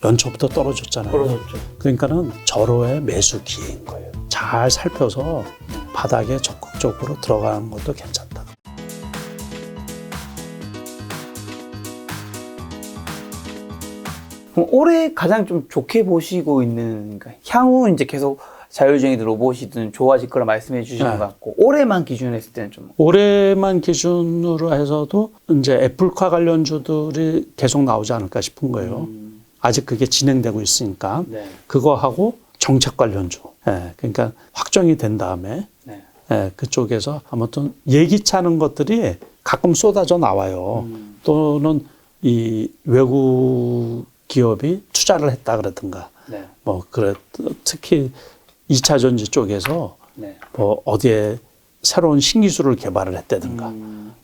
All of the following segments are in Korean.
연초부터 떨어졌잖아요. 떨어졌죠. 그러니까는 절호의 매수 기회인 거예요. 잘 살펴서 바닥에 적극적으로 들어가는 것도 괜찮다. 그럼 올해 가장 좀 좋게 보시고 있는, 그러니까 향후 이제 계속 자율주행이든 로봇이든 좋아질 거라 말씀해 주시는 네. 것 같고, 올해만 기준으로 했을 때는 좀. 올해만 기준으로 해서도 이제 애플카 관련주들이 계속 나오지 않을까 싶은 거예요. 아직 그게 진행되고 있으니까. 네. 그거하고 정책 관련주. 예, 그러니까 확정이 된 다음에 네. 예, 그쪽에서 아무튼 예기치 않은 것들이 가끔 쏟아져 나와요. 또는 이 외국 기업이 투자를 했다 그러든가. 네. 뭐 그래 특히 2차 전지 쪽에서 네. 뭐 어디에 새로운 신기술을 개발을 했다든가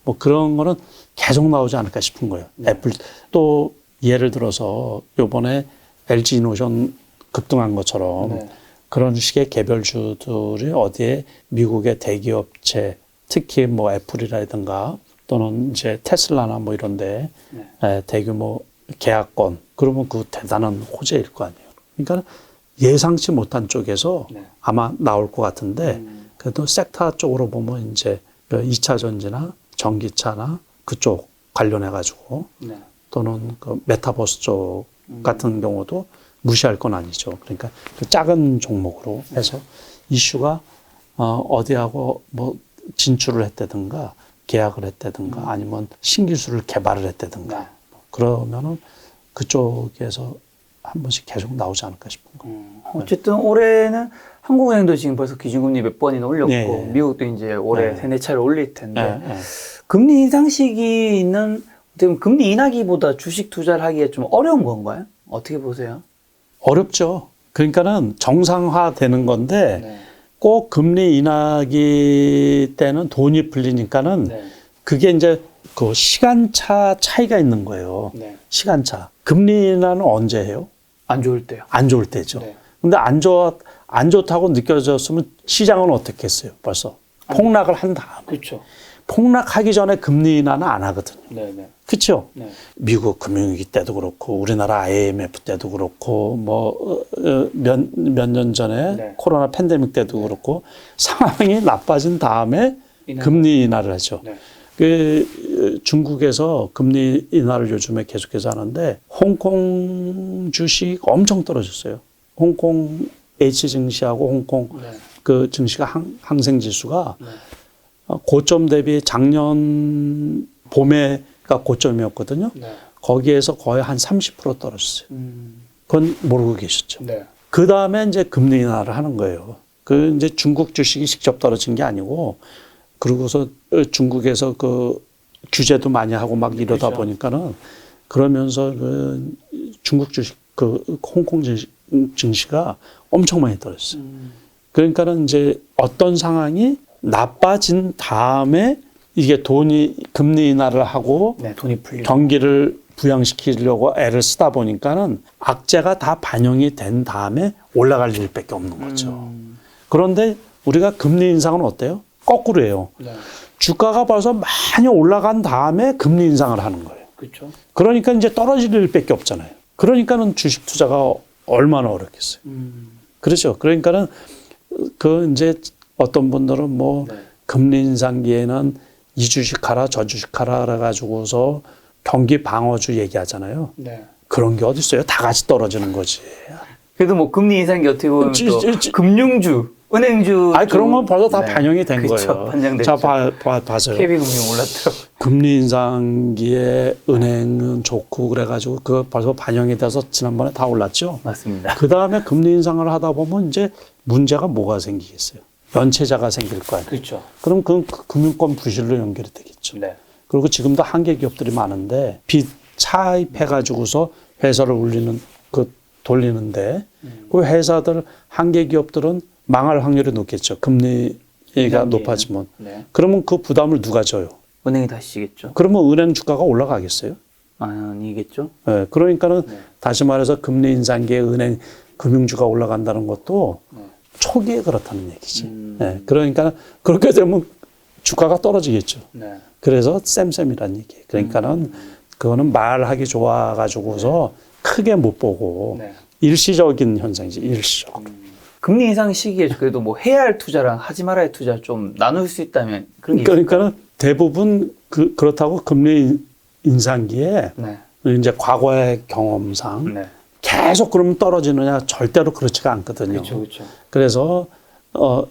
뭐 그런 거는 계속 나오지 않을까 싶은 거예요. 네. 애플 또 예를 들어서 요번에 LG 이노션 급등한 것처럼 네. 그런 식의 개별주들이 어디에 미국의 대기업체 특히 뭐 애플이라든가 또는 이제 테슬라나 뭐 이런데 네. 대규모 계약권 그러면 그 대단한 호재일 거 아니에요. 그러니까 예상치 못한 쪽에서 네. 아마 나올 것 같은데 그래도 섹터 쪽으로 보면 이제 2차 전지나 전기차나 그쪽 관련해 가지고 네. 또는 그 메타버스 쪽 같은 경우도 무시할 건 아니죠. 그러니까 그 작은 종목으로 해서 이슈가 어디하고 뭐 진출을 했다든가 계약을 했다든가 아니면 신기술을 개발을 했다든가 네. 그러면은 그쪽에서 한 번씩 계속 나오지 않을까 싶은 거예요. 어쨌든 올해는 한국은행도 지금 벌써 기준금리 몇 번이나 올렸고, 네, 네. 미국도 이제 올해 네. 3-4차례 올릴 텐데, 예, 예. 금리 인상 시기는 지금 금리 인하기보다 주식 투자를 하기에 좀 어려운 건가요? 어떻게 보세요? 어렵죠. 그러니까는 정상화되는 건데 네. 꼭 금리 인하기 때는 돈이 풀리니까는 네. 그게 이제 그 시간차 차이가 있는 거예요. 네. 시간차. 금리 인하는 언제 해요? 안 좋을 때요. 안 좋을 때죠. 네. 근데 안 좋다고 느껴졌으면 시장은 어떻게 했어요? 벌써 폭락을 한 다음에. 그렇죠. 폭락하기 전에 금리 인하는 안 하거든요. 네네. 그렇죠? 네. 미국 금융위기 때도 그렇고 우리나라 IMF 때도 그렇고 뭐 몇 년 전에 네. 코로나 팬데믹 때도 그렇고 상황이 나빠진 다음에 인하. 금리 인하를 하죠. 네. 그 중국에서 금리 인하를 요즘에 계속해서 하는데 홍콩 주식 엄청 떨어졌어요. 홍콩 H 증시하고 홍콩 네. 그 증시가 항생 지수가 네. 고점 대비 작년 봄에가 고점이었거든요. 네. 거기에서 거의 한 30% 떨어졌어요. 그건 모르고 계셨죠. 네. 그 다음에 이제 금리 인하를 하는 거예요. 그 이제 중국 주식이 직접 떨어진 게 아니고 그러고서 중국에서 그 규제도 많이 하고 막 이러다 그렇죠. 보니까는 그러면서 그 중국 주식 그 홍콩 증시가 엄청 많이 떨어졌어요. 그러니까는 이제 어떤 상황이 나빠진 다음에 이게 돈이 금리 인하를 하고 네. 돈이 풀리죠. 경기를 부양시키려고 애를 쓰다 보니까는 악재가 다 반영이 된 다음에 올라갈 일밖에 없는 거죠. 그런데 우리가 금리 인상은 어때요? 거꾸로예요. 네. 주가가 벌써 많이 올라간 다음에 금리 인상을 하는 거예요. 그렇죠. 그러니까 이제 떨어질 일밖에 없잖아요. 그러니까는 주식 투자가 얼마나 어렵겠어요. 그렇죠. 그러니까는 그 이제 어떤 분들은 뭐 네. 금리 인상기에는 이 주식 하라 저 주식 하라 그래가지고서 경기 방어주 얘기하잖아요. 네. 그런 게 어디 있어요? 다 같이 떨어지는 거지. 그래도 뭐 금리 인상이 어떻게 보면 또 금융주, 은행주. 아니 그런 건 벌써 다 네. 반영이 된 그쵸, 거예요. 반영됐죠. 자, 봐서요. KB금융 올랐더라고요. 금리 인상기에 은행은 좋고 그래가지고 그거 벌써 반영이 돼서 지난번에 다 올랐죠. 맞습니다. 그 다음에 금리 인상을 하다 보면 이제 문제가 뭐가 생기겠어요? 연체자가 생길 거 아니에요. 그렇죠. 그럼 그 금융권 부실로 연결이 되겠죠. 네. 그리고 지금도 한계 기업들이 많은데 빚 차입해가지고서 회사를 돌리는데 그 회사들 한계 기업들은 망할 확률이 높겠죠. 금리가 높아지면. 네. 그러면 그 부담을 누가 져요? 은행이 다시 지겠죠. 그러면 은행 주가가 올라가겠어요? 아니겠죠. 네, 그러니까는 네. 다시 말해서 금리 인상기에 은행 금융주가 올라간다는 것도 초기에 그렇다는 얘기지. 네, 그러니까 그렇게 되면 주가가 떨어지겠죠. 네. 그래서 쌤쌤이란 얘기예요. 그러니까는 그거는 말하기 좋아가지고서 크게 못 보고 네. 일시적인 현상이지, 일시적. 금리 인상 시기에 그래도 뭐 해야 할 투자랑 하지 말아야 할 투자 좀 나눌 수 있다면 그런 게 있을까요? 그러니까는 대부분 그렇다고 금리 인상기에 네. 이제 과거의 경험상 네. 계속 그러면 떨어지느냐 절대로 그렇지가 않거든요. 그렇죠, 그렇죠. 그래서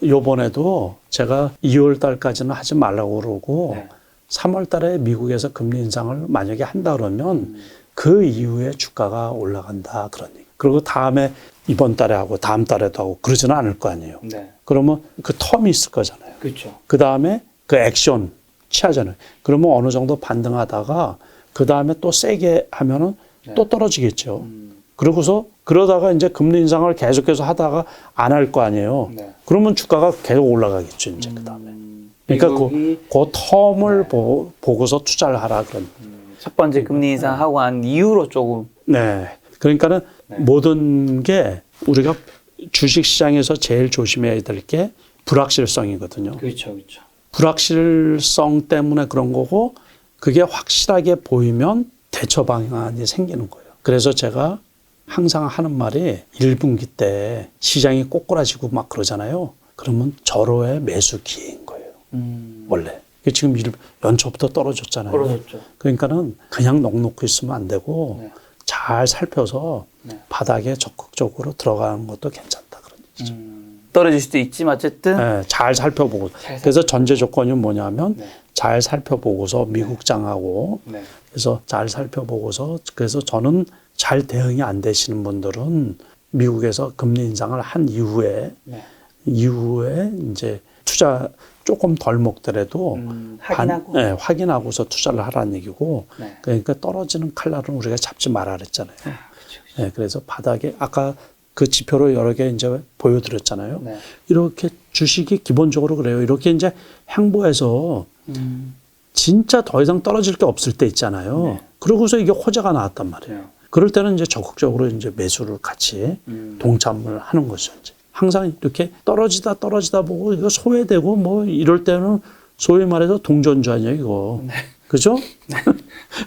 요번에도 제가 2월 달까지는 하지 말라고 그러고 네. 3월 달에 미국에서 금리 인상을 만약에 한다 그러면 그 이후에 주가가 올라간다 그런 얘기. 그리고 다음에 이번 달에 하고 다음 달에도 하고 그러지는 않을 거 아니에요. 네. 그러면 그 텀이 있을 거잖아요. 그렇죠. 그 다음에 그 액션 취하잖아요. 그러면 어느 정도 반등하다가 그 다음에 또 세게 하면은 네. 또 떨어지겠죠. 그러고서 그러다가 이제 금리 인상을 계속해서 하다가 안 할 거 아니에요. 네. 그러면 주가가 계속 올라가겠죠. 이제 그 다음에. 그러니까 그 텀을 보고서 투자를 하라 그런. 첫 번째 금리 인상하고 한 이후로 조금 네. 그러니까는 모든 게 우리가 주식 시장에서 제일 조심해야 될 게 불확실성이거든요. 그렇죠, 그렇죠. 불확실성 때문에 그런 거고 그게 확실하게 보이면 대처 방안이 생기는 거예요. 그래서 제가 항상 하는 말이 1분기 때 시장이 꼬꾸라지고 막 그러잖아요. 그러면 절호의 매수 기회인 거예요. 원래. 지금 연초부터 떨어졌잖아요. 떨어졌죠. 그러니까는 그냥 넉놓고 있으면 안 되고 네. 잘 살펴서 네. 바닥에 적극적으로 들어가는 것도 괜찮다. 그런 얘기죠. 떨어질 수도 있지만 어쨌든 네, 잘 살펴보고. 그래서 전제 조건이 뭐냐면 네. 잘 살펴보고서 미국장하고 네. 그래서 잘 살펴보고서 그래서 저는 잘 대응이 안 되시는 분들은 미국에서 금리 인상을 한 이후에 네. 이제 투자 조금 덜 먹더라도 확인하고 확인하고서 투자를 하라는 얘기고 네. 그러니까 떨어지는 칼날은 우리가 잡지 말아 그랬잖아요. 그렇죠. 네, 그래서 바닥에 아까 그 지표로 여러 개 이제 보여드렸잖아요. 네. 이렇게 주식이 기본적으로 그래요. 이렇게 이제 행보해서 진짜 더 이상 떨어질 게 없을 때 있잖아요. 네. 그러고서 이게 호재가 나왔단 말이에요. 네. 그럴 때는 이제 적극적으로 이제 매수를 같이 동참을 하는 거죠. 이제 항상 이렇게 떨어지다 보고 이거 소외되고 뭐 이럴 때는 소위 말해서 동전주 아니에요, 이거. 네. 그죠?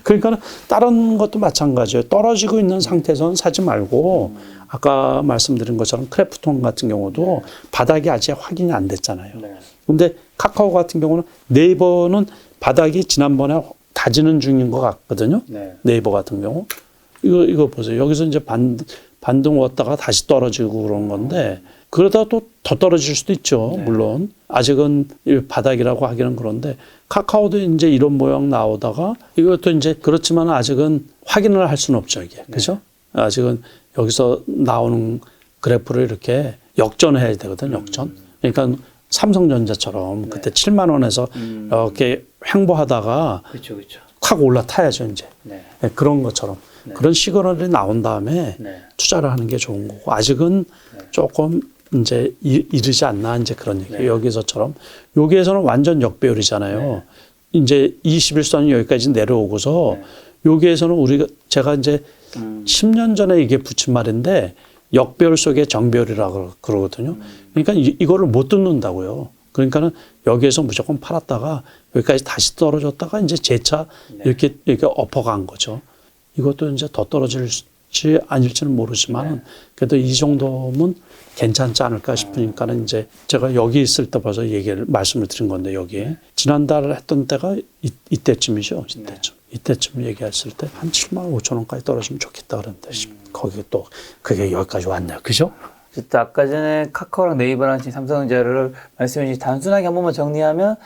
그러니까 다른 것도 마찬가지예요. 떨어지고 있는 상태에서는 사지 말고 아까 말씀드린 것처럼 크래프톤 같은 경우도 바닥이 아직 확인이 안 됐잖아요. 네. 근데 카카오 같은 경우는 네이버는 바닥이 지난번에 다지는 중인 것 같거든요. 네. 네이버 같은 경우. 이거 보세요. 여기서 이제 반등 왔다가 다시 떨어지고 그런 건데 그러다 또 더 떨어질 수도 있죠. 네. 물론. 아직은 바닥이라고 하기는 그런데 카카오도 이제 이런 모양 나오다가 이것도 이제 그렇지만 아직은 확인을 할 수는 없죠. 이게. 그죠? 아직은 여기서 나오는 그래프를 이렇게 역전해야 되거든. 역전. 그러니까 삼성전자처럼 그때 7만 원에서 이렇게 횡보하다가 그렇죠, 그렇죠. 확 올라타야죠. 이제. 네. 네, 그런 것처럼. 그런 시그널이 나온 다음에 네. 투자를 하는 게 좋은 거고 아직은 조금 이제 이르지 않나 이제 그런 얘기. 여기서처럼 여기에서는 완전 역배열이잖아요. 이제 21선이 여기까지 내려오고서 여기에서는 제가 이제 10년 전에 이게 붙인 말인데 역배열 속의 정배열이라고 그러거든요. 그러니까 이거를 못 듣는다고요. 그러니까는 여기에서 무조건 팔았다가 여기까지 다시 떨어졌다가 이제 재차 이렇게 엎어간 거죠. 이것도 이제 더 떨어질지 아닐지는 모르지만 그래도 이 정도면 괜찮지 않을까 싶으니까는 이제 제가 여기 있을 때 벌써 말씀을 드린 건데 여기에 지난달 했던 때가 이때쯤이죠. 이때쯤 얘기했을 때 한 7만 5천 원까지 떨어지면 좋겠다 그랬는데 거기 또 그게 여기까지 왔네요. 그죠? 진짜 아까 전에 카카오랑 네이버랑 지금 삼성전자를 말씀해 주신 단순하게 한 번만 정리하면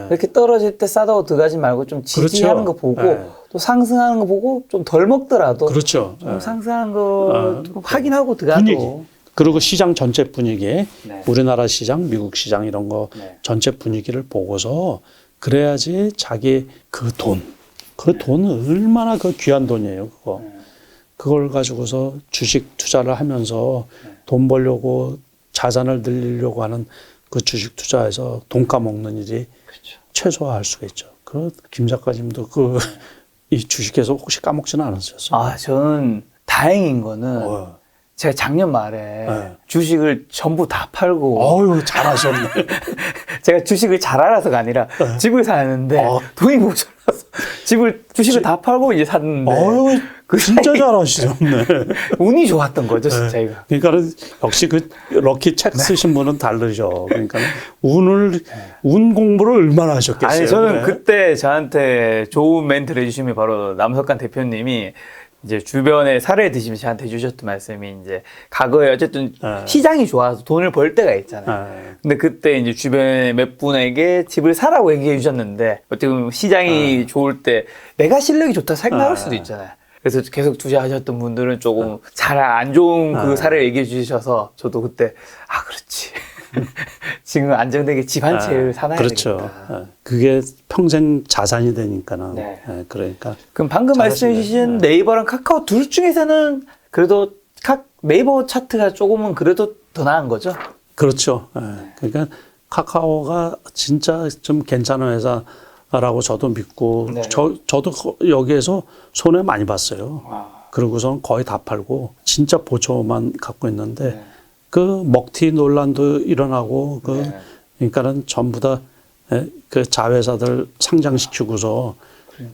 이렇게 떨어질 때 싸다고 들어가지 말고 좀 지지하는 거 보고 또 상승하는 거 보고 좀 덜 먹더라도 그렇죠. 좀 상승하는 거 좀 확인하고 들어가도 분위기. 그리고 시장 전체 분위기, 네. 우리나라 시장, 미국 시장 이런 거 전체 분위기를 보고서 그래야지 자기 그 돈은 얼마나 그 귀한 돈이에요, 그거. 그걸 가지고서 주식 투자를 하면서 돈 벌려고 자산을 늘리려고 하는 그 주식 투자에서 돈 까먹는 일이 그렇죠. 최소화할 수가 있죠. 김 작가님도 이 주식에서 혹시 까먹지는 않으셨어요? 아, 저는 다행인 거는 제가 작년 말에 주식을 전부 다 팔고 어유 잘하셨네. 제가 주식을 잘 알아서가 아니라 집을 사는데 돈이 모자라서 주식을 다 팔고 이제 샀는데 진짜 잘하시죠. 네. 운이 좋았던 거죠, 진짜 이거. 그러니까 역시 그 럭키 책 쓰신 분은 다르죠. 그러니까 운 공부를 얼마나 하셨겠어요. 아니 저는 그래? 그때 저한테 좋은 멘트를 해주심이 바로 남석관 대표님이 이제 주변에 사례 드시면서 저한테 해주셨던 말씀이 이제 과거에 어쨌든 시장이 좋아서 돈을 벌 때가 있잖아요. 근데 그때 이제 주변에 몇 분에게 집을 사라고 얘기해 주셨는데 어떻게 보면 시장이 좋을 때 내가 실력이 좋다 생각할 수도 있잖아요. 그래서 계속 투자하셨던 분들은 조금 잘 안 좋은 그 사례를 얘기해 주셔서 저도 그때 아 그렇지. 지금 안정되게 집 한 채를 사놔야 그렇죠. 되겠다. 그게 평생 자산이 되니까는. 네. 그러니까. 그럼 방금 말씀해 주신 네이버랑 카카오 둘 중에서는 그래도 네이버 차트가 조금은 그래도 더 나은 거죠? 그렇죠. 그러니까 카카오가 진짜 좀 괜찮은 회사라고 저도 믿고 네. 저도 여기에서 손해 많이 봤어요. 그러고선 거의 다 팔고 진짜 보초만 갖고 있는데 그 먹튀 논란도 일어나고 그러니까는 전부 다 그 자회사들 상장시키고서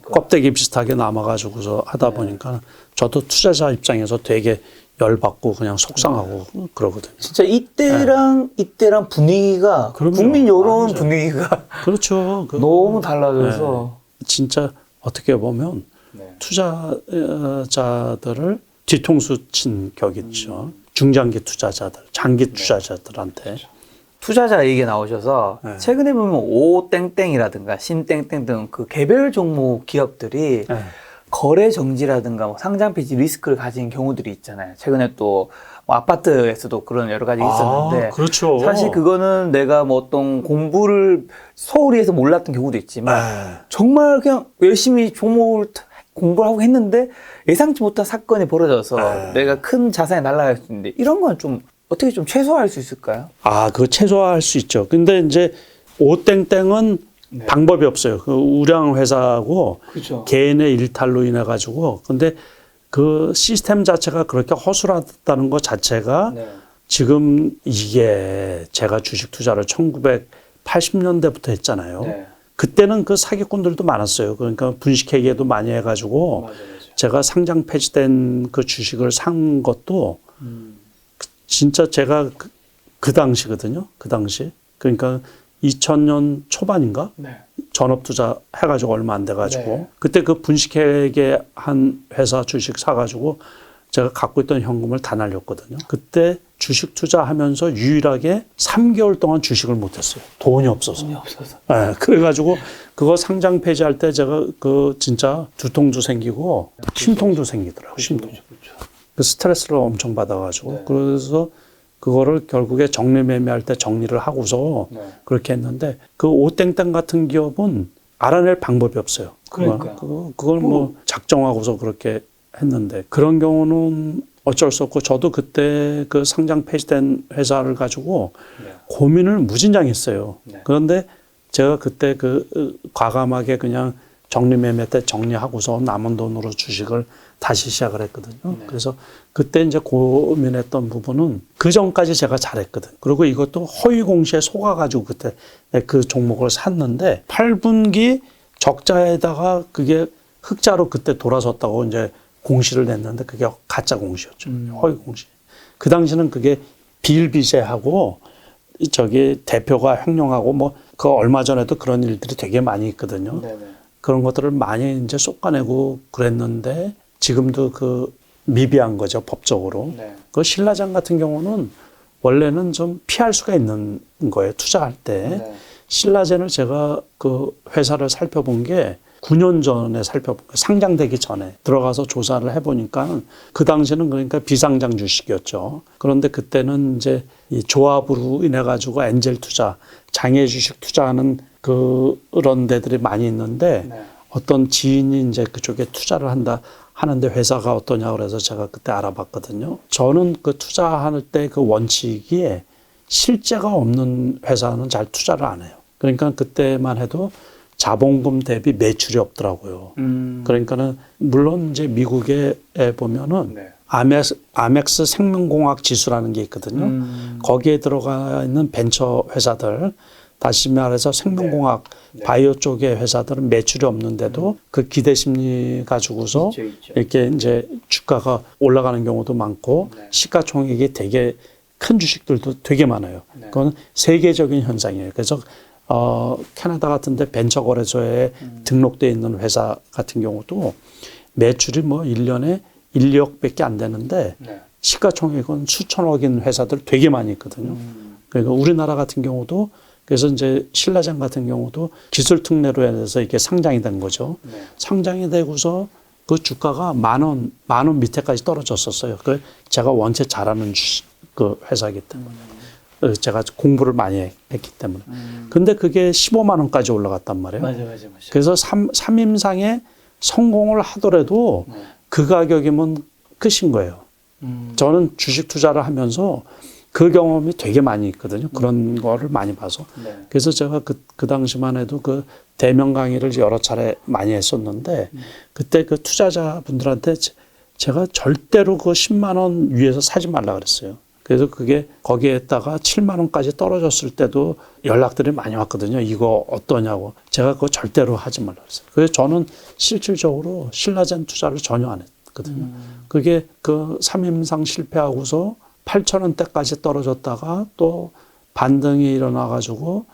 껍데기 비슷하게 남아가지고서 하다 보니까 저도 투자자 입장에서 되게 열받고 그냥 속상하고 그러거든요. 진짜 이때랑 분위기가 국민 여론 분위기가 그렇죠. 너무 달라져서 진짜 어떻게 보면 투자자들을 뒤통수 친 격이죠. 중장기 투자자들, 장기 투자자들한테. 투자자 얘기 나오셔서 최근에 보면 오땡땡이라든가 신땡땡 등 그 개별 종목 기업들이 거래 정지라든가 뭐 상장 폐지 리스크를 가진 경우들이 있잖아요. 최근에 또 뭐 아파트에서도 그런 여러 가지 있었는데 그렇죠. 사실 그거는 내가 뭐 어떤 공부를 소홀히 해서 몰랐던 경우도 있지만 정말 그냥 열심히 종목을 공부를 하고 했는데 예상치 못한 사건이 벌어져서 내가 큰 자산이 날아갈 수 있는데 이런 건 좀 어떻게 좀 최소화할 수 있을까요? 그거 최소화할 수 있죠. 근데 이제 오땡땡은 방법이 없어요. 그 우량 회사하고 그렇죠. 개인의 일탈로 인해 가지고 근데 그 시스템 자체가 그렇게 허술하다는 것 자체가 지금 이게 제가 주식 투자를 1980년대부터 했잖아요. 그때는 그 사기꾼들도 많았어요. 그러니까 분식회계도 많이 해가지고 제가 상장 폐지된 그 주식을 산 것도 진짜 제가 그 당시거든요. 그 당시. 그러니까 2000년 초반인가? 전업 투자 해가지고 얼마 안 돼가지고 그때 그 분식회계 한 회사 주식 사가지고 제가 갖고 있던 현금을 다 날렸거든요. 그때 주식 투자하면서 유일하게 3개월 동안 주식을 못했어요. 돈이 없어서. 네, 그래가지고 그거 상장 폐지할 때 제가 그 진짜 두통도 생기고 심통도 생기더라고요. 심통. 그 스트레스를 엄청 받아가지고 그래서 그거를 결국에 정리매매할 때 정리를 하고서 그렇게 했는데 그 오땡땡 같은 기업은 알아낼 방법이 없어요. 그걸 뭐 작정하고서 그렇게 했는데 그런 경우는 어쩔 수 없고 저도 그때 그 상장 폐지된 회사를 가지고 고민을 무진장했어요. 그런데 제가 그때 그 과감하게 그냥 정리매매 때 정리하고서 남은 돈으로 주식을 다시 시작을 했거든요. 그래서 그때 이제 고민했던 부분은 그 전까지 제가 잘했거든. 그리고 이것도 허위 공시에 속아가지고 그때 그 종목을 샀는데 8분기 적자에다가 그게 흑자로 그때 돌아섰다고 이제 공시를 냈는데 그게 가짜 공시였죠. 허위 공시. 그 당시는 그게 비일비재하고 저기 대표가 횡령하고 뭐 그 얼마 전에도 그런 일들이 되게 많이 있거든요. 그런 것들을 많이 이제 쏟아내고 그랬는데 지금도 그 미비한 거죠, 법적으로. 그 신라장 같은 경우는 원래는 좀 피할 수가 있는 거예요, 투자할 때. 신라젠을 제가 그 회사를 살펴본 게 9년 전에 살펴본 거예요. 상장되기 전에 들어가서 조사를 해보니까 그 당시에는 그러니까 비상장 주식이었죠. 그런데 그때는 이제 이 조합으로 인해 가지고 엔젤 투자, 장애 주식 투자하는 그런 데들이 많이 있는데 어떤 지인이 이제 그쪽에 투자를 하는데 회사가 어떠냐 그래서 제가 그때 알아봤거든요. 저는 그 투자할 때 그 원칙이 실제가 없는 회사는 잘 투자를 안 해요. 그러니까 그때만 해도 자본금 대비 매출이 없더라고요. 그러니까는 물론 이제 미국에 보면은 아멕스 생명공학 지수라는 게 있거든요. 거기에 들어가 있는 벤처 회사들 다시 말해서 생명공학 바이오 쪽의 회사들은 매출이 없는데도 그 기대 심리 가지고서 있죠. 이렇게 이제 주가가 올라가는 경우도 많고 시가총액이 되게 큰 주식들도 되게 많아요. 그건 세계적인 현상이에요. 그래서 캐나다 같은데 벤처 거래소에 등록돼 있는 회사 같은 경우도 매출이 뭐 1년에 1, 2억밖에 안 되는데 시가총액은 수천억인 회사들 되게 많이 있거든요. 그러니까 우리나라 같은 경우도 그래서 이제 신라젠 같은 경우도 기술 특례로 해서 이게 상장이 된 거죠. 상장이 되고서 그 주가가 만 원 밑에까지 떨어졌었어요. 그 제가 원체 잘하는 그 회사이기 때문에. 제가 공부를 많이 했기 때문에. 근데 그게 15만 원까지 올라갔단 말이에요. 맞아. 그래서 3임상에 성공을 하더라도 그 가격이면 끝인 거예요. 저는 주식 투자를 하면서 그 경험이 되게 많이 있거든요. 그런 거를 많이 봐서. 그래서 제가 그 당시만 해도 그 대면 강의를 여러 차례 많이 했었는데 그때 그 투자자분들한테 제가 절대로 그 10만 원 위에서 사지 말라 그랬어요. 그래서 그게 거기에다가 7만 원까지 떨어졌을 때도 연락들이 많이 왔거든요. 이거 어떠냐고. 제가 그거 절대로 하지 말라 그랬어요. 그래서 저는 실질적으로 신라젠 투자를 전혀 안 했거든요. 그게 그 3임상 실패하고서 8,000원대까지 떨어졌다가 또 반등이 일어나가지고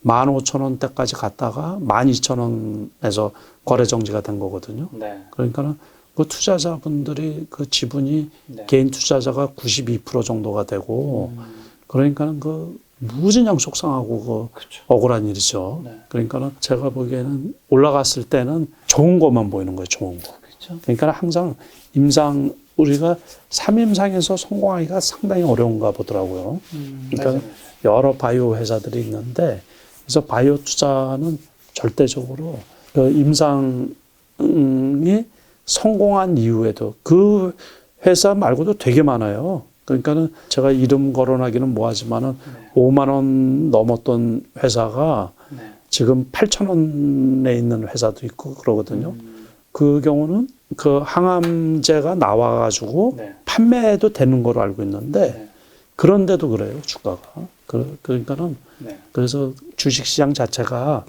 15,000원대까지 갔다가 12,000원에서 거래 정지가 된 거거든요. 그러니까는 그 투자자분들이 그 지분이 개인 투자자가 92% 정도가 되고 그러니까는 그 무진장 속상하고 그 억울한 일이죠. 그러니까는 제가 보기에는 올라갔을 때는 좋은 것만 보이는 거예요. 좋은 거. 그러니까 항상 임상 우리가 3임상에서 성공하기가 상당히 어려운가 보더라고요. 그러니까 여러 바이오 회사들이 있는데 그래서 바이오 투자는 절대적으로 그 임상이 성공한 이후에도 그 회사 말고도 되게 많아요. 그러니까는 제가 이름 거론하기는 뭐하지만은 5만 원 넘었던 회사가 지금 8,000원에 있는 회사도 있고 그러거든요. 그 경우는 그 항암제가 나와가지고 판매도 되는 걸로 알고 있는데 그런데도 그래요, 주가가. 그러니까는 그래서 주식시장 자체가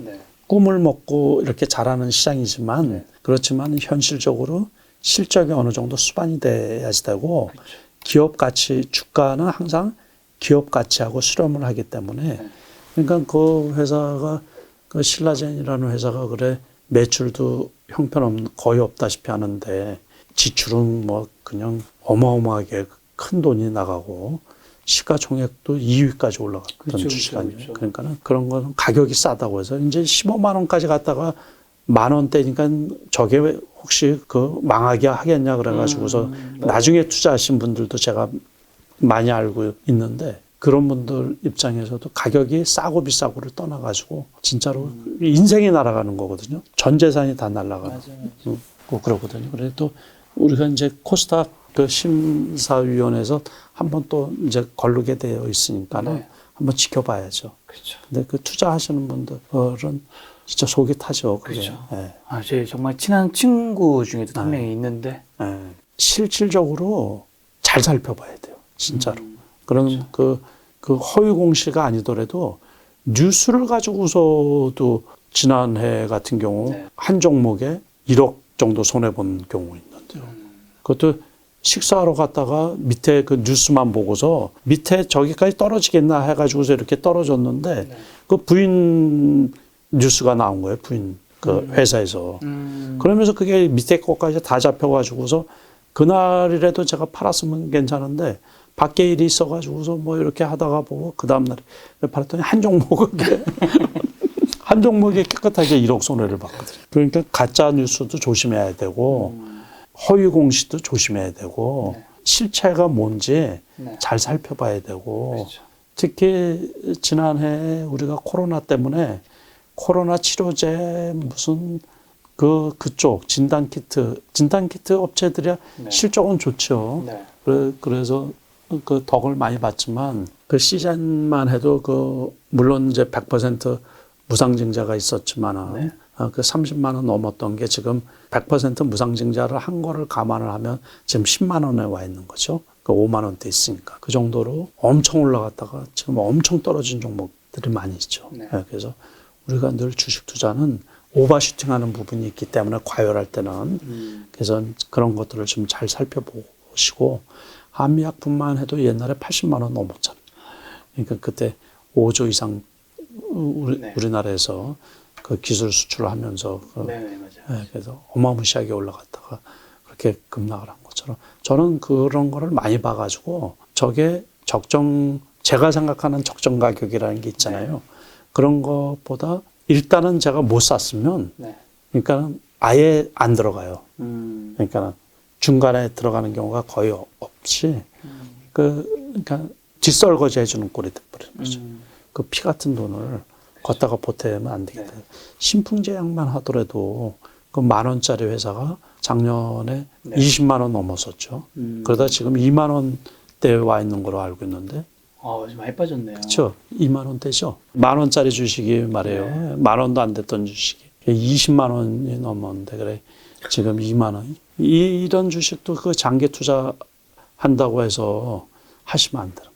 꿈을 먹고 이렇게 자라는 시장이지만 그렇지만 현실적으로 실적이 어느 정도 수반이 돼야지 되고 기업 가치, 주가는 항상 기업 가치하고 수렴을 하기 때문에 그러니까 그 회사가 그 신라젠이라는 회사가 그래 매출도 형편없는 거의 없다시피 하는데 지출은 뭐 그냥 어마어마하게 큰 돈이 나가고 시가총액도 2위까지 올라갔던 주식 아니에요. 그러니까는 그런 거는 가격이 싸다고 해서 이제 15만 원까지 갔다가 만 원대니까 저게 혹시 그 망하게 하겠냐 그래가지고서 나중에 투자하신 분들도 제가 많이 알고 있는데 그런 분들 입장에서도 가격이 싸고 비싸고를 떠나가지고 진짜로 인생이 날아가는 거거든요. 전 재산이 다 날아가고 그러거든요. 그래서 또 우리가 이제 코스닥 그 심사위원회에서 한번 또 이제 걸르게 되어 있으니까는 한번 지켜봐야죠. 근데 그 투자하시는 분들은 진짜 속이 타죠. 그게. 제 정말 친한 친구 중에도 한 명이 있는데 실질적으로 잘 살펴봐야 돼요. 진짜로. 그런 그 허위 공시가 아니더라도 뉴스를 가지고서도 지난해 같은 경우 한 종목에 1억 정도 손해본 경우 있는데요. 그것도 식사하러 갔다가 밑에 그 뉴스만 보고서 밑에 저기까지 떨어지겠나 해가지고서 이렇게 떨어졌는데 그 부인 뉴스가 나온 거예요. 부인 그 회사에서. 그러면서 그게 밑에 것까지 다 잡혀가지고서 그날이라도 제가 팔았으면 괜찮은데 밖에 일이 있어가지고서 뭐 이렇게 하다가 보고 그 다음날에 팔았더니 한 종목에 한 종목에 깨끗하게 1억 손해를 봤거든요. 그러니까 가짜 뉴스도 조심해야 되고 허위 공시도 조심해야 되고 실체가 뭔지 잘 살펴봐야 되고 특히 지난해 우리가 코로나 때문에 코로나 치료제 무슨 그쪽 진단키트 업체들이 실적은 좋죠. 그래서 그 덕을 많이 봤지만 그 시즌만 해도 그 물론 이제 100% 무상증자가 있었지만은 그 30만 원 넘었던 게 지금 100% 무상증자를 한 거를 감안을 하면 지금 10만 원에 와 있는 거죠. 그 5만 원대 있으니까 그 정도로 엄청 올라갔다가 지금 엄청 떨어진 종목 들이 많이 있죠. 네. 그래서 우리가 늘 주식 투자는 오버슈팅하는 부분이 있기 때문에 과열할 때는 그래서 그런 것들을 좀 잘 살펴보시고 한미약품만 해도 옛날에 80만 원 넘었잖아요. 그러니까 그때 5조 이상 우리나라에서 그 기술 수출을 하면서 맞아요. 그래서 어마무시하게 올라갔다가 그렇게 급락을 한 것처럼 저는 그런 거를 많이 봐가지고 저게 제가 생각하는 적정 가격이라는 게 있잖아요. 그런 것보다 일단은 제가 못 샀으면 그러니까 아예 안 들어가요. 그러니까 중간에 들어가는 경우가 거의 없이 그러니까 뒷설거지 해주는 꼴이 돼버리는 거죠. 그 피 같은 돈을 걷다가 보태면 안 되겠다. 신풍제약만 하더라도 그 10,000원짜리 회사가 작년에 20만 원 넘었었죠. 그러다 지금 2만 원대에 와 있는 걸로 알고 있는데. 많이 빠졌네요. 그렇죠. 2만 원대죠. 10,000원짜리 주식이 말이에요. 10,000원도 안 됐던 주식이 20만 원이 넘었는데 그래 지금 2만 원. 이런 주식도 그 장기 투자한다고 해서 하시면 안 돼요.